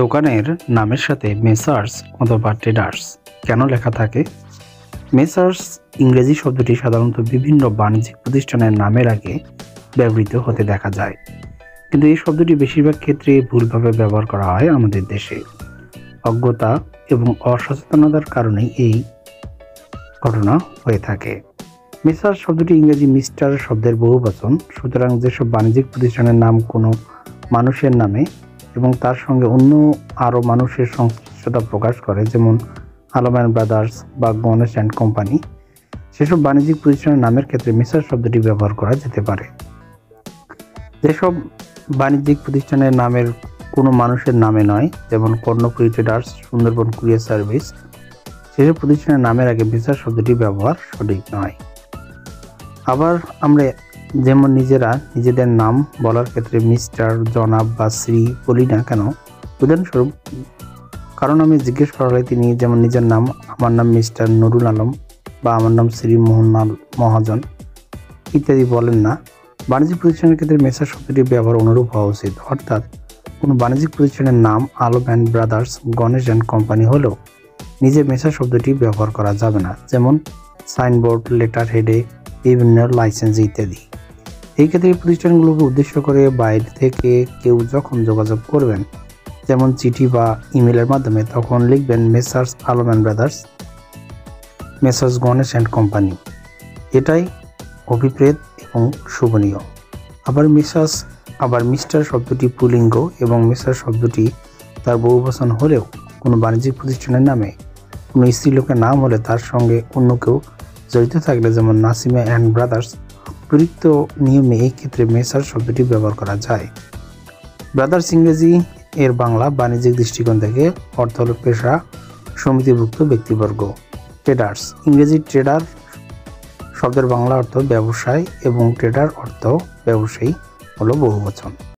দোকানের নামের সাথে মেসার্স অথবা ট্রেডার্স কেন লেখা থাকে? মেসার্স ইংরেজি শব্দটি সাধারণত বিভিন্ন বাণিজ্যিক প্রতিষ্ঠানের নামের আগে ব্যবহৃত হতে দেখা যায়, কিন্তু এই শব্দটি বেশিরভাগ ক্ষেত্রে ভুলভাবে ব্যবহার করা হয় আমাদের দেশে। অজ্ঞতা এবং অসচেতনতার কারণে এই ঘটনা হয়ে থাকে। মেসার্স শব্দটি ইংরেজি মিস্টার শব্দের বহুবচন, সুতরাং যেসব বাণিজ্যিক প্রতিষ্ঠানের নাম কোনো মানুষের নামে এবং তার সঙ্গে অন্য আরও মানুষের সংশ্লিষ্টতা প্রকাশ করে, যেমন আলম্যান ব্রাদার্স বা গণেশ অ্যান্ড কোম্পানি, সেসব বাণিজ্যিক প্রতিষ্ঠানের নামের ক্ষেত্রে মেসার্স শব্দটি ব্যবহার করা যেতে পারে। যেসব বাণিজ্যিক প্রতিষ্ঠানের নামের কোনো মানুষের নামে নয়, যেমন Karnaphuli traders, Sundarban courier service, সেসব প্রতিষ্ঠানের নামের আগে মেসার্স শব্দটি ব্যবহার সঠিক নয়। আবার আমরা যেমন নিজেদের নাম বলার ক্ষেত্রে মিস্টার, জনাব বা শ্রী বলি না কেন, উদাহরণস্বরূপ কারণ আমি জিজ্ঞেস করা তিনি যেমন নিজের নাম, আমার নাম মিস্টার নুরুল আলম বা আমার নাম শ্রী মোহন মহাজন ইত্যাদি বলেন না, বাণিজ্যিক প্রতিষ্ঠানের ক্ষেত্রে মেসার্স শব্দটি ব্যবহার অনুরূপ হওয়া উচিত। অর্থাৎ কোনো বাণিজ্যিক প্রতিষ্ঠানের নাম Allman brothers, Ganesh and company হলেও নিজে মেসার্স শব্দটি ব্যবহার করা যাবে না, যেমন সাইনবোর্ড, লেটার হেডে, বিভিন্ন লাইসেন্স ইত্যাদি। এই ক্ষেত্রে প্রতিষ্ঠানগুলোকে উদ্দেশ্য করে বাইরে থেকে কেউ যখন যোগাযোগ করবেন, যেমন চিঠি বা ইমেলের মাধ্যমে, তখন লিখবেন messrs Allman brothers, messrs Ganesh and company. এটাই অভিপ্রেত এবং শোভনীয়। আবার মিস্টার শব্দটি পুল্লিঙ্গ এবং মেসার শব্দটি তার বহুবচন হলেও কোনো বাণিজ্যিক প্রতিষ্ঠানের নামে কোনো স্ত্রীলোকের নাম হলে তার সঙ্গে অন্য কেউ জড়িত থাকলে, যেমন নাসিমা অ্যান্ড ব্রাদার্স, প্রযুক্ত নিয়মে এই ক্ষেত্রে মেসার শব্দটি ব্যবহার করা যায়। ব্রাদার্স ইংরেজি এর বাংলা বাণিজ্যিক দৃষ্টিকোণ থেকে অর্থ হল পেশা, সমিতিভুক্ত ব্যক্তিবর্গ। ট্রেডার্স ইংরেজি ট্রেডার শব্দের বাংলা অর্থ ব্যবসায় এবং ট্রেডার অর্থ ব্যবসায়ী হলো বহুবচন।